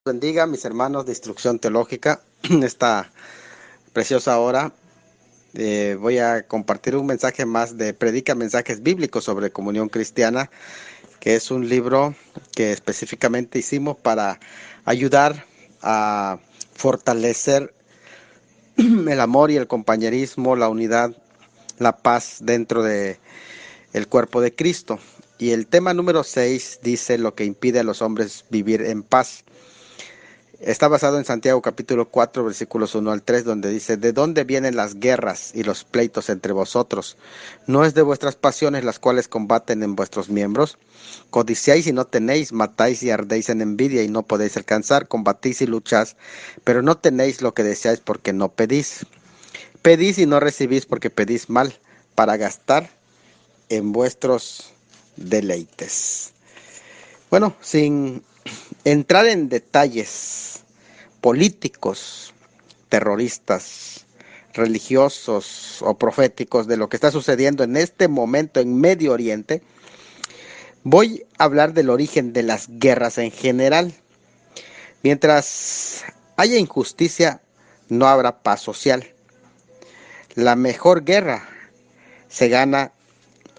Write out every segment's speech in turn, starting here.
Bendiga, mis hermanos de Instrucción Teológica. Esta preciosa hora voy a compartir un mensaje más de Predica Mensajes Bíblicos sobre Comunión Cristiana, que es un libro que específicamente hicimos para ayudar a fortalecer el amor y el compañerismo, la unidad, la paz dentro de el cuerpo de Cristo. Y el tema número 6 dice lo que impide a los hombres vivir en paz. Está basado en Santiago capítulo 4 versículos 1 al 3, donde dice: ¿De dónde vienen las guerras y los pleitos entre vosotros? ¿No es de vuestras pasiones las cuales combaten en vuestros miembros? Codiciáis y no tenéis, matáis y ardéis en envidia y no podéis alcanzar, combatís y lucháis, pero no tenéis lo que deseáis porque no pedís. Pedís y no recibís porque pedís mal, para gastar en vuestros deleites. Bueno, sin entrar en detalles políticos, terroristas, religiosos o proféticos de lo que está sucediendo en este momento en Medio Oriente, voy a hablar del origen de las guerras en general. Mientras haya injusticia, no habrá paz social. La mejor guerra se gana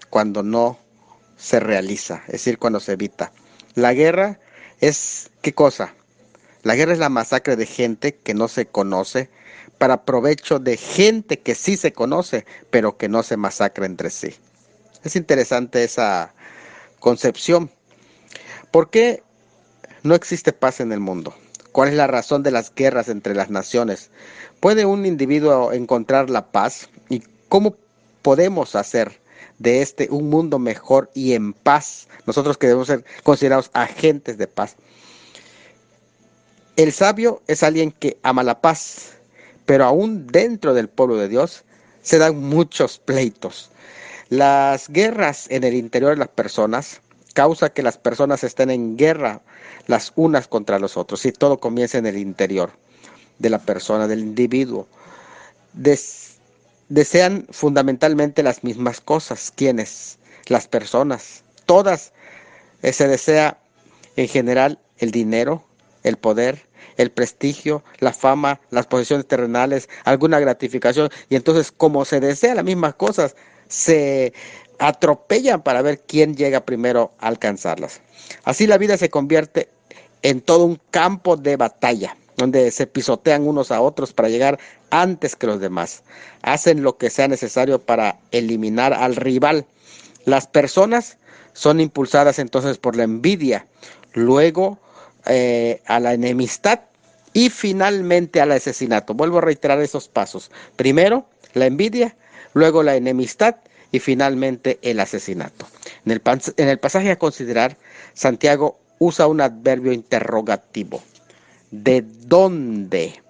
cuando no se realiza, es decir, cuando se evita. La guerra es, ¿qué cosa? La guerra es la masacre de gente que no se conoce para provecho de gente que sí se conoce, pero que no se masacra entre sí. Es interesante esa concepción. ¿Por qué no existe paz en el mundo? ¿Cuál es la razón de las guerras entre las naciones? ¿Puede un individuo encontrar la paz? ¿Y cómo podemos hacer de este un mundo mejor y en paz? Nosotros que debemos ser considerados agentes de paz. El sabio es alguien que ama la paz, pero aún dentro del pueblo de Dios se dan muchos pleitos. Las guerras en el interior de las personas causa que las personas estén en guerra las unas contra los otros, y todo comienza en el interior de la persona, del individuo. Desean fundamentalmente las mismas cosas. ¿Quiénes? Las personas. Todas se desea en general el dinero, el poder, el prestigio, la fama, las posesiones terrenales, alguna gratificación. Y entonces, como se desea las mismas cosas, se atropellan para ver quién llega primero a alcanzarlas. Así la vida se convierte en todo un campo de batalla, donde se pisotean unos a otros para llegar antes que los demás. Hacen lo que sea necesario para eliminar al rival. Las personas son impulsadas entonces por la envidia, luego a la enemistad y finalmente al asesinato. Vuelvo a reiterar esos pasos. Primero la envidia, luego la enemistad y finalmente el asesinato. En el pasaje a considerar, Santiago usa un adverbio interrogativo. ¿De dónde?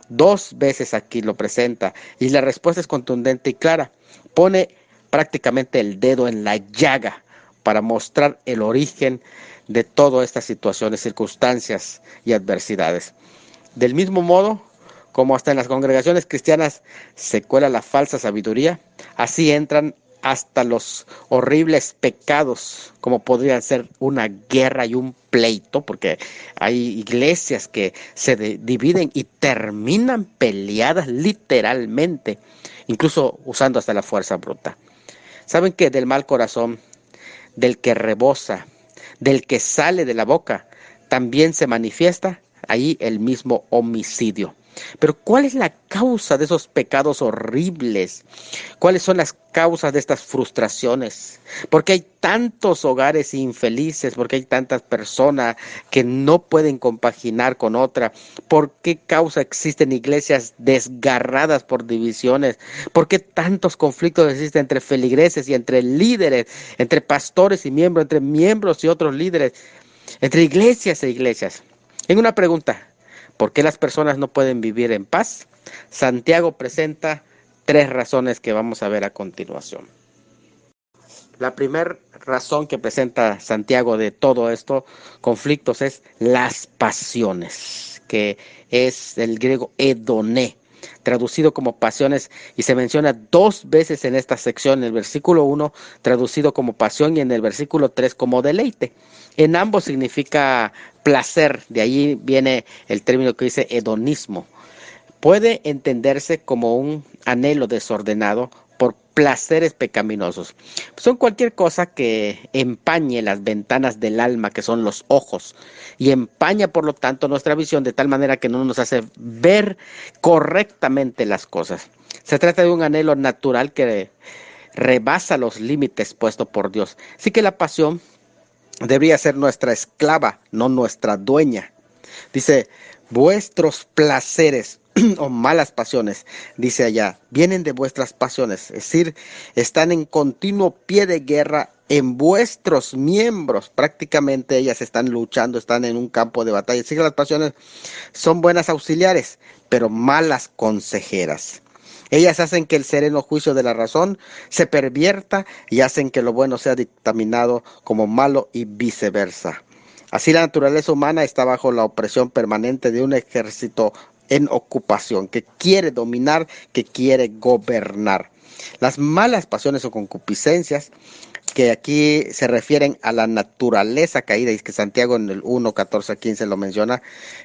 Dos veces aquí lo presenta y la respuesta es contundente y clara. Pone prácticamente el dedo en la llaga para mostrar el origen de todas estas situaciones, circunstancias y adversidades. Del mismo modo, como hasta en las congregaciones cristianas se cuela la falsa sabiduría, así entran hasta los horribles pecados, como podrían ser una guerra y un pleito, porque hay iglesias que se dividen y terminan peleadas literalmente, incluso usando hasta la fuerza bruta. ¿Saben que del mal corazón, del que rebosa, del que sale de la boca, también se manifiesta ahí el mismo homicidio? Pero ¿cuál es la causa de esos pecados horribles? ¿Cuáles son las causas de estas frustraciones? ¿Por qué hay tantos hogares infelices? ¿Por qué hay tantas personas que no pueden compaginar con otra? ¿Por qué causa existen iglesias desgarradas por divisiones? ¿Por qué tantos conflictos existen entre feligreses y entre líderes, entre pastores y miembros, entre miembros y otros líderes, entre iglesias e iglesias? En una pregunta: ¿por qué las personas no pueden vivir en paz? Santiago presenta tres razones que vamos a ver a continuación. La primera razón que presenta Santiago de todo esto conflictos es las pasiones, que es el griego edoné, traducido como pasiones, y se menciona dos veces en esta sección, en el versículo 1 traducido como pasión y en el versículo 3 como deleite. En ambos significa placer, de ahí viene el término que dice hedonismo. Puede entenderse como un anhelo desordenado por placeres pecaminosos. Son cualquier cosa que empañe las ventanas del alma, que son los ojos, y empaña por lo tanto nuestra visión de tal manera que no nos hace ver correctamente las cosas. Se trata de un anhelo natural que rebasa los límites puestos por Dios. Así que la pasión debería ser nuestra esclava, no nuestra dueña. Dice, vuestros placeres o malas pasiones, dice allá, vienen de vuestras pasiones, es decir, están en continuo pie de guerra en vuestros miembros. Prácticamente ellas están luchando, están en un campo de batalla. Así que las pasiones son buenas auxiliares, pero malas consejeras. Ellas hacen que el sereno juicio de la razón se pervierta y hacen que lo bueno sea dictaminado como malo y viceversa. Así la naturaleza humana está bajo la opresión permanente de un ejército en ocupación, que quiere dominar, que quiere gobernar. Las malas pasiones o concupiscencias, que aquí se refieren a la naturaleza caída, y que Santiago en el 1, 14, 15 lo menciona,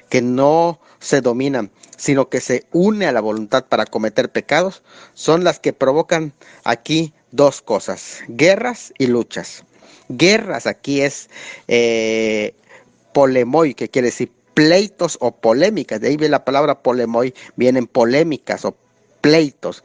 que no se dominan, sino que se une a la voluntad para cometer pecados, son las que provocan aquí dos cosas, guerras y luchas. Guerras aquí es polemoi, que quiere decir pleitos o polémicas. De ahí viene la palabra polemoi, vienen polémicas o pleitos.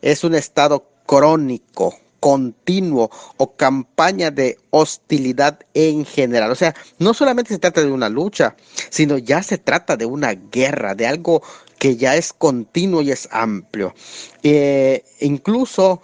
Es un estado crónico, continuo o campaña de hostilidad en general. O sea, no solamente se trata de una lucha, sino ya se trata de una guerra, de algo que ya es continuo y es amplio. Incluso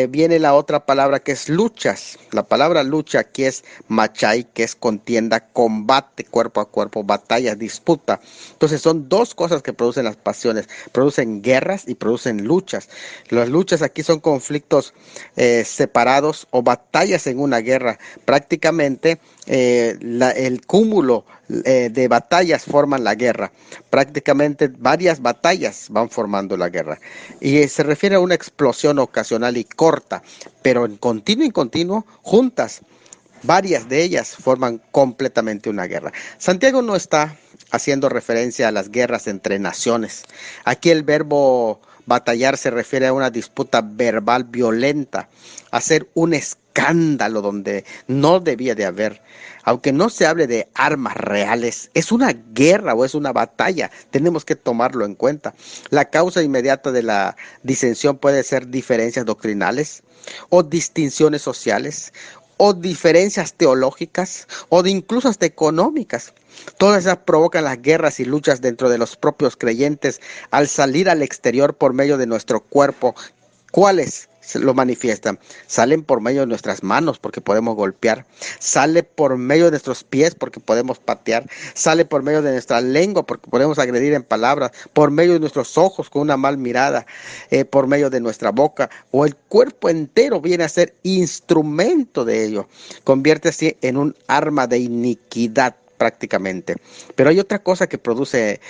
viene la otra palabra que es luchas. La palabra lucha aquí es machai, que es contienda, combate cuerpo a cuerpo, batalla, disputa. Entonces son dos cosas que producen las pasiones. Producen guerras y producen luchas. Las luchas aquí son conflictos separados o batallas en una guerra. Prácticamente el cúmulo de batallas forman la guerra. Prácticamente varias batallas van formando la guerra. Y se refiere a una explosión ocasional y corta, pero en continuo, juntas. Varias de ellas forman completamente una guerra. Santiago no está haciendo referencia a las guerras entre naciones. Aquí el verbo batallar se refiere a una disputa verbal violenta, hacer un escándalo donde no debía de haber. Aunque no se hable de armas reales, es una guerra o es una batalla, tenemos que tomarlo en cuenta. La causa inmediata de la disensión puede ser diferencias doctrinales o distinciones sociales o diferencias teológicas o de incluso hasta económicas. Todas esas provocan las guerras y luchas dentro de los propios creyentes al salir al exterior por medio de nuestro cuerpo. ¿Cuáles lo manifiestan? Salen por medio de nuestras manos porque podemos golpear, sale por medio de nuestros pies porque podemos patear, sale por medio de nuestra lengua porque podemos agredir en palabras, por medio de nuestros ojos con una mal mirada, por medio de nuestra boca, o el cuerpo entero viene a ser instrumento de ello. Conviértese en un arma de iniquidad prácticamente. Pero hay otra cosa que produce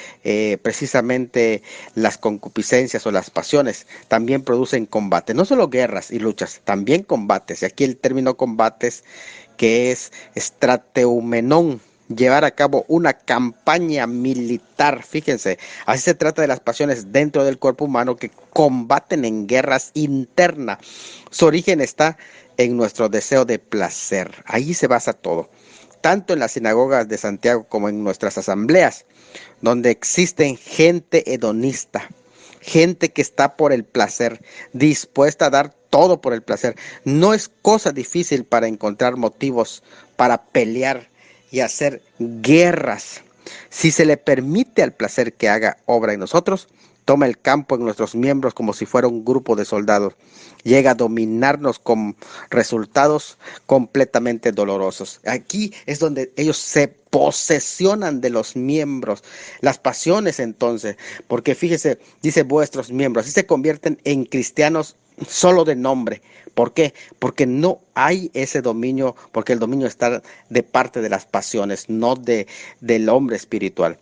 precisamente las concupiscencias o las pasiones. También producen combate, no solo guerras y luchas, también combates. Y aquí el término combates, que es estrateumenón, llevar a cabo una campaña militar. Fíjense, así se trata de las pasiones dentro del cuerpo humano que combaten en guerras internas. Su origen está en nuestro deseo de placer. Ahí se basa todo, tanto en las sinagogas de Santiago como en nuestras asambleas, donde existen gente hedonista, gente que está por el placer, dispuesta a dar todo por el placer. No es cosa difícil para encontrar motivos para pelear y hacer guerras. Si se le permite al placer que haga obra en nosotros, toma el campo en nuestros miembros como si fuera un grupo de soldados. Llega a dominarnos con resultados completamente dolorosos. Aquí es donde ellos se posesionan de los miembros, las pasiones entonces, porque fíjese, dice vuestros miembros, así se convierten en cristianos solo de nombre. ¿Por qué? Porque no hay ese dominio, porque el dominio está de parte de las pasiones, no del hombre espiritual.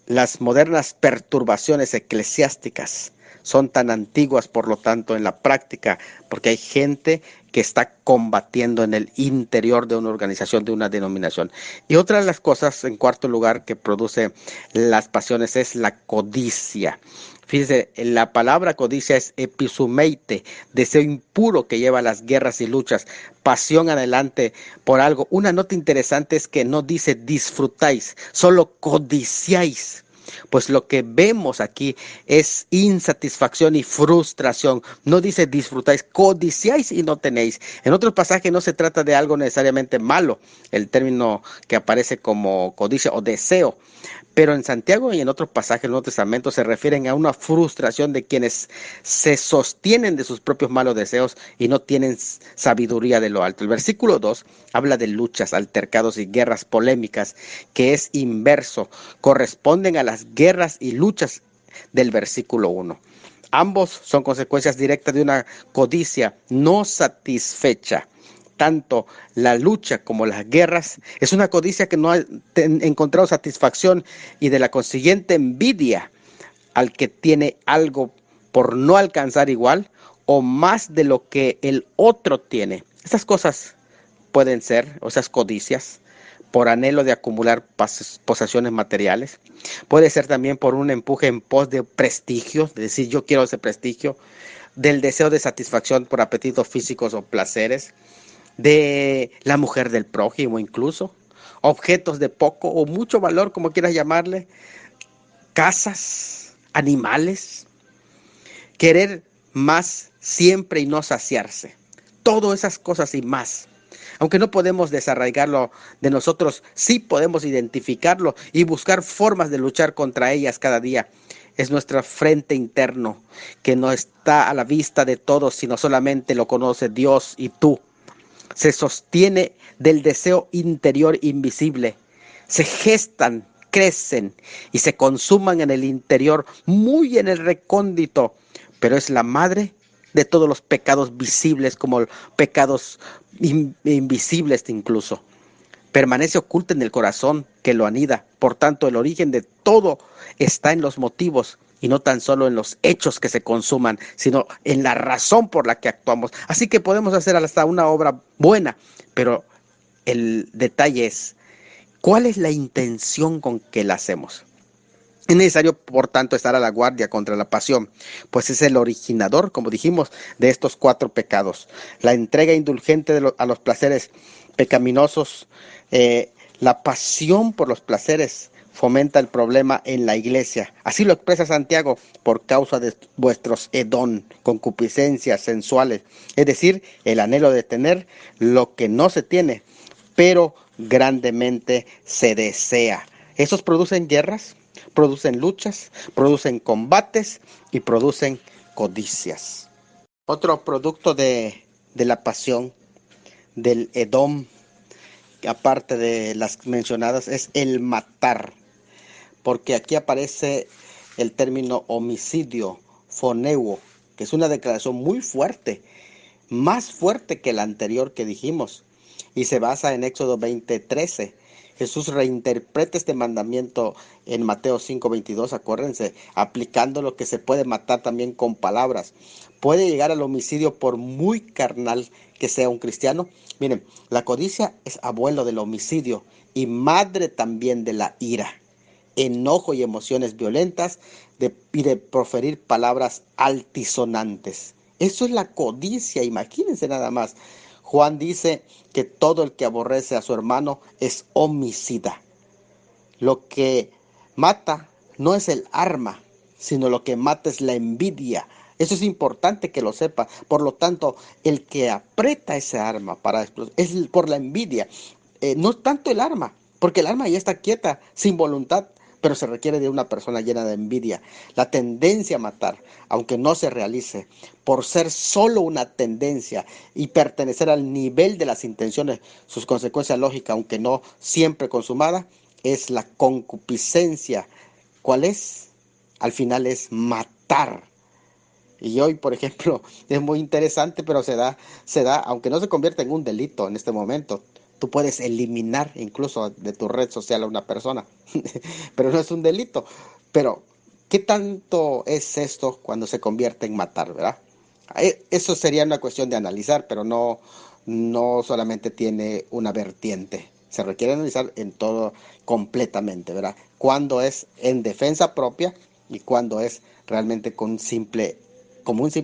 Las modernas perturbaciones eclesiásticas son tan antiguas, por lo tanto, en la práctica, porque hay gente que está combatiendo en el interior de una organización, de una denominación. Y otra de las cosas, en cuarto lugar, que produce las pasiones es la codicia. Fíjese, la palabra codicia es episumeite, deseo impuro que lleva a las guerras y luchas, pasión adelante por algo. Una nota interesante es que no dice disfrutáis, solo codiciáis. Pues lo que vemos aquí es insatisfacción y frustración. No dice disfrutáis, codiciáis y no tenéis. En otros pasajes no se trata de algo necesariamente malo, el término que aparece como codicia o deseo. Pero en Santiago y en otros pasajes del Nuevo Testamento se refieren a una frustración de quienes se sostienen de sus propios malos deseos y no tienen sabiduría de lo alto. El versículo 2 habla de luchas, altercados y guerras polémicas, que es inverso, corresponden a las guerras y luchas del versículo 1. Ambos son consecuencias directas de una codicia no satisfecha. Tanto la lucha como las guerras es una codicia que no ha encontrado satisfacción y de la consiguiente envidia al que tiene algo por no alcanzar igual o más de lo que el otro tiene. Estas cosas pueden ser, o esas codicias, por anhelo de acumular posesiones materiales. Puede ser también por un empuje en pos de prestigio, de decir yo quiero ese prestigio, del deseo de satisfacción por apetitos físicos o placeres, de la mujer del prójimo incluso, objetos de poco o mucho valor, como quieras llamarle, casas, animales, querer más siempre y no saciarse. Todas esas cosas y más. Aunque no podemos desarraigarlo de nosotros, sí podemos identificarlo y buscar formas de luchar contra ellas cada día. Es nuestro frente interno que no está a la vista de todos, sino solamente lo conoce Dios y tú. Se sostiene del deseo interior invisible. Se gestan, crecen y se consuman en el interior, muy en el recóndito, pero es la madre de todos los pecados visibles como pecados invisibles incluso. Permanece oculta en el corazón que lo anida. Por tanto, el origen de todo está en los motivos y no tan solo en los hechos que se consuman, sino en la razón por la que actuamos. Así que podemos hacer hasta una obra buena, pero el detalle es, ¿cuál es la intención con que la hacemos? Es necesario, por tanto, estar a la guardia contra la pasión, pues es el originador, como dijimos, de estos 4 pecados. La entrega indulgente a los placeres pecaminosos, la pasión por los placeres fomenta el problema en la iglesia. Así lo expresa Santiago, por causa de vuestros edón, concupiscencias sensuales, es decir, el anhelo de tener lo que no se tiene, pero grandemente se desea. Esos producen guerras, producen luchas, producen combates y producen codicias. Otro producto de la pasión, del edom, aparte de las mencionadas, es el matar, porque aquí aparece el término homicidio, phoneuo, que es una declaración muy fuerte, más fuerte que la anterior que dijimos, y se basa en Éxodo 20:13. Jesús reinterpreta este mandamiento en Mateo 5:22, acuérdense, aplicando lo que se puede matar también con palabras. Puede llegar al homicidio por muy carnal que sea un cristiano. Miren, la codicia es abuelo del homicidio y madre también de la ira, enojo y emociones violentas y de proferir palabras altisonantes. Eso es la codicia, imagínense nada más. Juan dice que todo el que aborrece a su hermano es homicida. Lo que mata no es el arma, sino lo que mata es la envidia. Eso es importante que lo sepa. Por lo tanto, el que aprieta esa arma para explotar es por la envidia. No tanto el arma, porque el arma ya está quieta, sin voluntad, pero se requiere de una persona llena de envidia. La tendencia a matar, aunque no se realice, por ser solo una tendencia y pertenecer al nivel de las intenciones, sus consecuencias lógicas, aunque no siempre consumada, es la concupiscencia. ¿Cuál es? Al final es matar. Y hoy, por ejemplo, es muy interesante, pero se da, aunque no se convierta en un delito en este momento. Tú puedes eliminar incluso de tu red social a una persona, pero no es un delito. Pero, ¿qué tanto es esto cuando se convierte en matar, verdad? Eso sería una cuestión de analizar, pero no solamente tiene una vertiente. Se requiere analizar en todo completamente, ¿verdad? Cuando es en defensa propia y cuando es realmente como un simple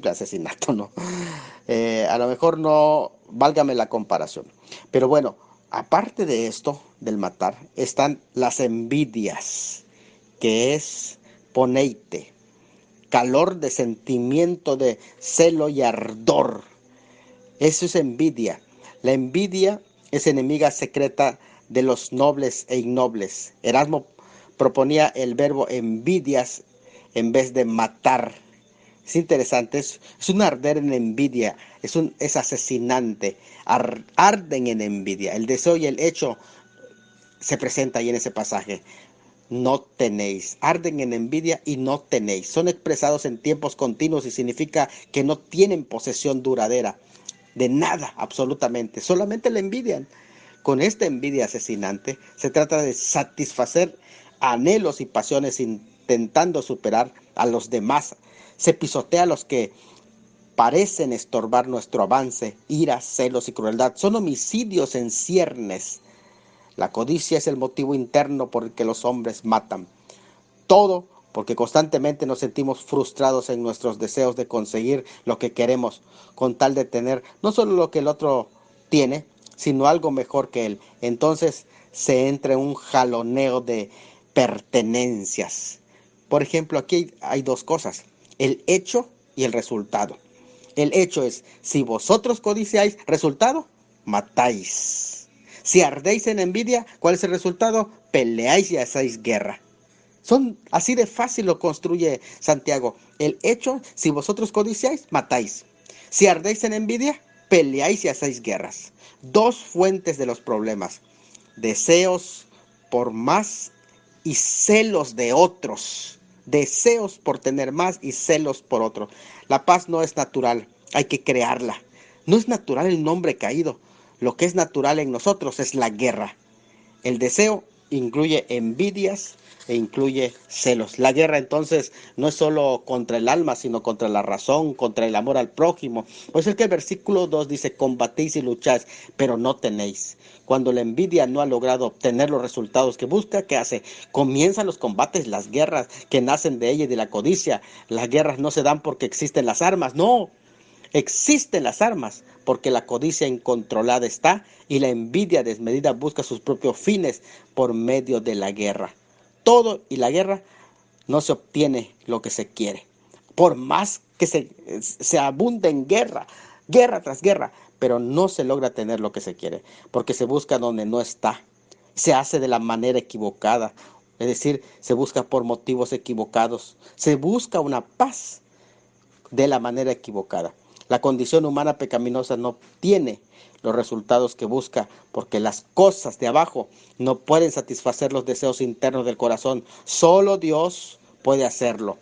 asesinato, ¿no? A lo mejor no, válgame la comparación. Pero bueno, aparte de esto, del matar, están las envidias, que es poneite, calor de sentimiento de celo y ardor. Eso es envidia. La envidia es enemiga secreta de los nobles e innobles. Erasmo proponía el verbo envidias en vez de matar. Es interesante, es un arder en envidia, es asesinante, arden en envidia. El deseo y el hecho se presenta ahí en ese pasaje. No tenéis, arden en envidia y no tenéis. Son expresados en tiempos continuos y significa que no tienen posesión duradera de nada, absolutamente. Solamente la envidian. Con esta envidia asesinante se trata de satisfacer anhelos y pasiones intentando superar a los demás. Se pisotea a los que parecen estorbar nuestro avance, ira, celos y crueldad. Son homicidios en ciernes. La codicia es el motivo interno por el que los hombres matan. Todo porque constantemente nos sentimos frustrados en nuestros deseos de conseguir lo que queremos, con tal de tener no solo lo que el otro tiene, sino algo mejor que él. Entonces se entra en un jaloneo de pertenencias. Por ejemplo, aquí hay dos cosas, el hecho y el resultado. El hecho es, si vosotros codiciáis, resultado, matáis. Si ardéis en envidia, ¿cuál es el resultado? Peleáis y hacéis guerra. Son así de fácil lo construye Santiago. El hecho, si vosotros codiciáis, matáis. Si ardéis en envidia, peleáis y hacéis guerras. Dos fuentes de los problemas. Deseos por más y celos de otros. Deseos por tener más y celos por otro. La paz no es natural, hay que crearla. No es natural el hombre caído. Lo que es natural en nosotros es la guerra. El deseo incluye envidias e incluye celos. La guerra entonces no es solo contra el alma, sino contra la razón, contra el amor al prójimo. Pues es que el versículo 2 dice, combatéis y lucháis, pero no tenéis. Cuando la envidia no ha logrado obtener los resultados que busca, ¿qué hace? Comienzan los combates, las guerras que nacen de ella y de la codicia. Las guerras no se dan porque existen las armas, no. Existen las armas porque la codicia incontrolada está y la envidia desmedida busca sus propios fines por medio de la guerra. Todo y la guerra no se obtiene lo que se quiere. Por más que se abunde en guerra, guerra tras guerra, pero no se logra tener lo que se quiere, porque se busca donde no está. Se hace de la manera equivocada, es decir, se busca por motivos equivocados. Se busca una paz de la manera equivocada. La condición humana pecaminosa no tiene los resultados que busca porque las cosas de abajo no pueden satisfacer los deseos internos del corazón. Solo Dios puede hacerlo.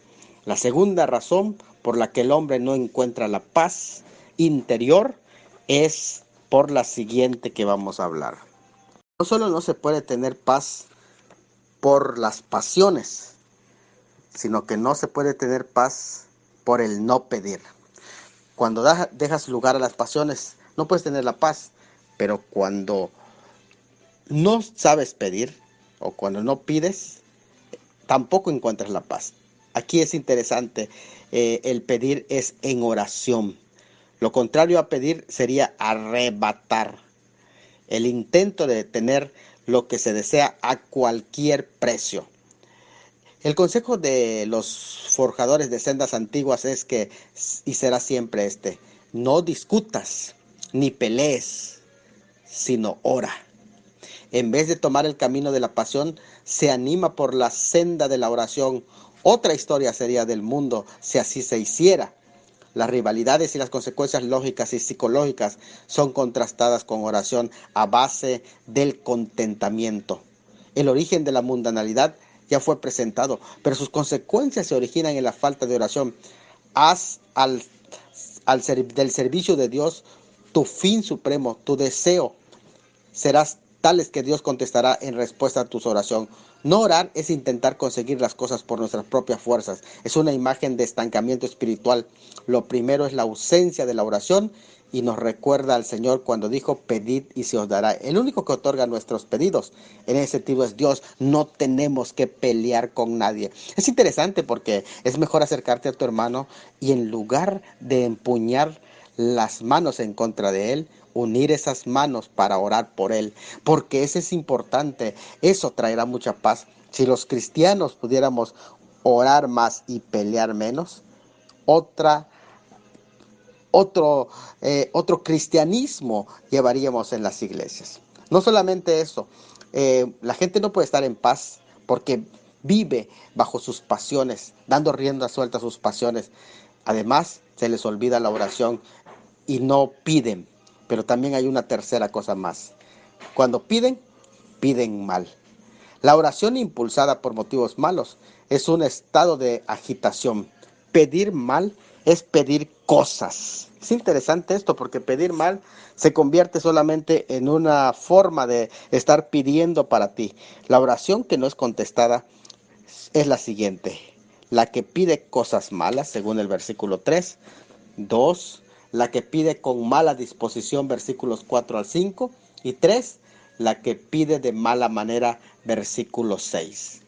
La segunda razón por la que el hombre no encuentra la paz interior es por la siguiente que vamos a hablar. No solo no se puede tener paz por las pasiones, sino que no se puede tener paz por el no pedir. Cuando dejas lugar a las pasiones, no puedes tener la paz, pero cuando no sabes pedir o cuando no pides, tampoco encuentras la paz. Aquí es interesante, el pedir es en oración. Lo contrario a pedir sería arrebatar, el intento de tener lo que se desea a cualquier precio. El consejo de los forjadores de sendas antiguas es que, y será siempre este, no discutas ni pelees, sino ora. En vez de tomar el camino de la pasión, se anima por la senda de la oración. Otra historia sería del mundo si así se hiciera. Las rivalidades y las consecuencias lógicas y psicológicas son contrastadas con oración a base del contentamiento. El origen de la mundanalidad ya fue presentado, pero sus consecuencias se originan en la falta de oración. Haz del servicio de Dios tu fin supremo, tu deseo. Serás tales que Dios contestará en respuesta a tu oración. No orar es intentar conseguir las cosas por nuestras propias fuerzas. Es una imagen de estancamiento espiritual. Lo primero es la ausencia de la oración y nos recuerda al Señor cuando dijo, pedid y se os dará. El único que otorga nuestros pedidos en ese sentido es Dios. No tenemos que pelear con nadie. Es interesante porque es mejor acercarte a tu hermano y en lugar de empuñar las manos en contra de él, unir esas manos para orar por él, porque eso es importante, eso traerá mucha paz. Si los cristianos pudiéramos orar más y pelear menos, otra, otro cristianismo llevaríamos en las iglesias. No solamente eso, la gente no puede estar en paz porque vive bajo sus pasiones, dando rienda suelta a sus pasiones. Además, se les olvida la oración y no piden. Pero también hay una tercera cosa más. Cuando piden, piden mal. La oración impulsada por motivos malos es un estado de agitación. Pedir mal es pedir cosas. Es interesante esto porque pedir mal se convierte solamente en una forma de estar pidiendo para ti. La oración que no es contestada es la siguiente. La que pide cosas malas, según el versículo 3. 2. La que pide con mala disposición, versículos 4 al 5. Y 3. La que pide de mala manera, versículo 6.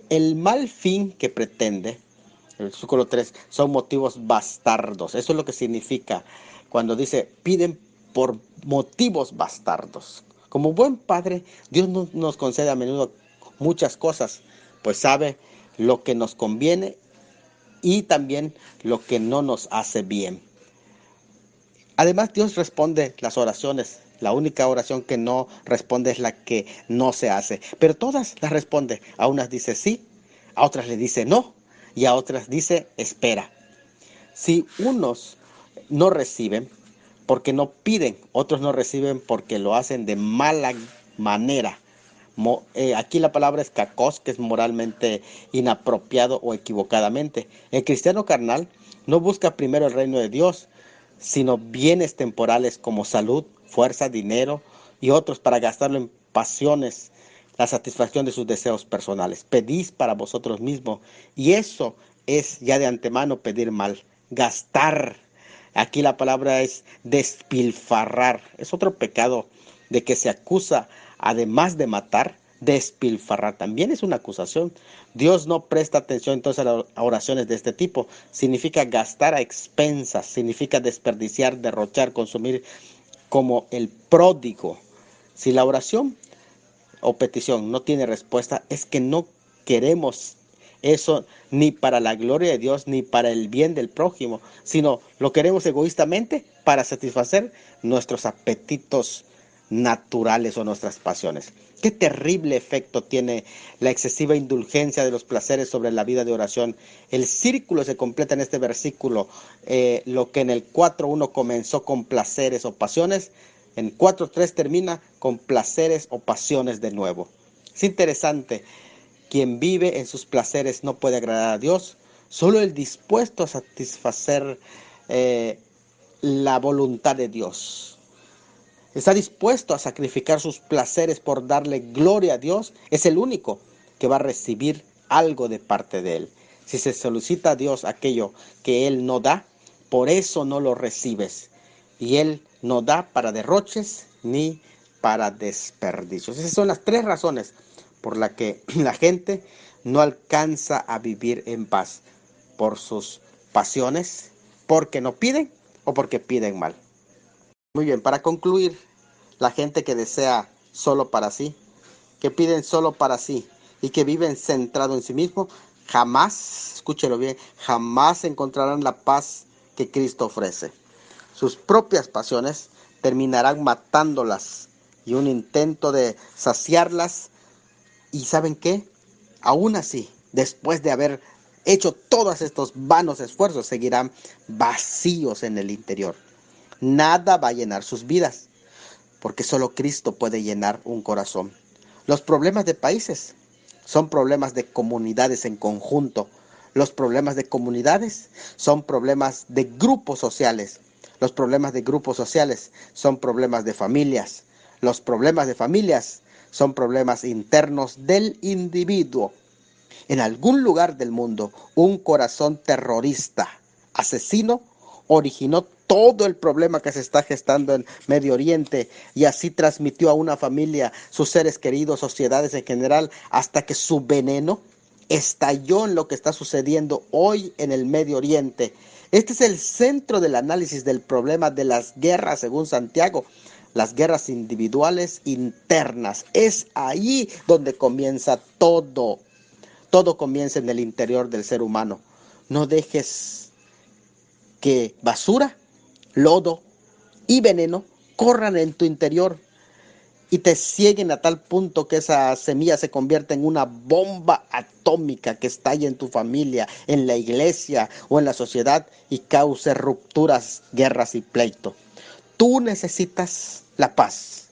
El mal fin que pretende, el versículo 3, son motivos bastardos. Eso es lo que significa cuando dice, piden por motivos bastardos. Como buen padre, Dios nos concede a menudo muchas cosas, pues sabe lo que nos conviene y también lo que no nos hace bien. Además, Dios responde las oraciones. La única oración que no responde es la que no se hace. Pero todas las responde. A unas dice sí, a otras le dice no y a otras dice espera. Si unos no reciben porque no piden, otros no reciben porque lo hacen de mala manera. Aquí la palabra es kakos, que es moralmente inapropiado o equivocadamente. El cristiano carnal no busca primero el reino de Dios, sino bienes temporales como salud, fuerza, dinero y otros para gastarlo en pasiones, la satisfacción de sus deseos personales. Pedís para vosotros mismos y eso es ya de antemano pedir mal, gastar. Aquí la palabra es despilfarrar. Es otro pecado de que se acusa, además de matar, despilfarrar. También es una acusación. Dios no presta atención entonces a oraciones de este tipo. Significa gastar a expensas, significa desperdiciar, derrochar, consumir como el pródigo. Si la oración o petición no tiene respuesta, es que no queremos eso ni para la gloria de Dios ni para el bien del prójimo, sino lo queremos egoístamente para satisfacer nuestros apetitos naturales o nuestras pasiones. Qué terrible efecto tiene la excesiva indulgencia de los placeres sobre la vida de oración. El círculo se completa en este versículo. Lo que en el 4.1 comenzó con placeres o pasiones, en 4.3 termina con placeres o pasiones de nuevo. Es interesante. Quien vive en sus placeres no puede agradar a Dios. Solo el dispuesto a satisfacer la voluntad de Dios, está dispuesto a sacrificar sus placeres por darle gloria a Dios, es el único que va a recibir algo de parte de Él. Si se solicita a Dios aquello que Él no da, por eso no lo recibes. Y Él no da para derroches ni para desperdicios. Esas son las tres razones por las que la gente no alcanza a vivir en paz. Por sus pasiones, porque no piden o porque piden mal. Muy bien, para concluir, la gente que desea solo para sí, que piden solo para sí y que viven centrado en sí mismo, jamás, escúchelo bien, jamás encontrarán la paz que Cristo ofrece. Sus propias pasiones terminarán matándolas y un intento de saciarlas. ¿Y saben qué? Aún así, después de haber hecho todos estos vanos esfuerzos, seguirán vacíos en el interior. Nada va a llenar sus vidas, porque solo Cristo puede llenar un corazón. Los problemas de países son problemas de comunidades en conjunto. Los problemas de comunidades son problemas de grupos sociales. Los problemas de grupos sociales son problemas de familias. Los problemas de familias son problemas internos del individuo. En algún lugar del mundo, un corazón terrorista, asesino, originó todo el problema que se está gestando en Medio Oriente y así transmitió a una familia, sus seres queridos, sociedades en general, hasta que su veneno estalló en lo que está sucediendo hoy en el Medio Oriente. Este es el centro del análisis del problema de las guerras, según Santiago. Las guerras individuales internas. Es ahí donde comienza todo. Todo comienza en el interior del ser humano. No dejes que basura, lodo y veneno corran en tu interior y te cieguen a tal punto que esa semilla se convierta en una bomba atómica que estalle en tu familia, en la iglesia o en la sociedad y cause rupturas, guerras y pleito. Tú necesitas la paz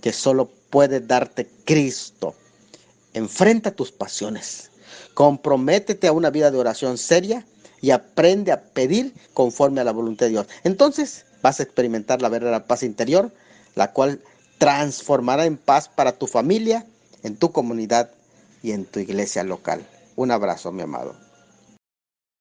que solo puede darte Cristo. Enfrenta tus pasiones. Comprométete a una vida de oración seria y aprende a pedir conforme a la voluntad de Dios. Entonces vas a experimentar la verdadera paz interior, la cual transformará en paz para tu familia, en tu comunidad y en tu iglesia local. Un abrazo, mi amado.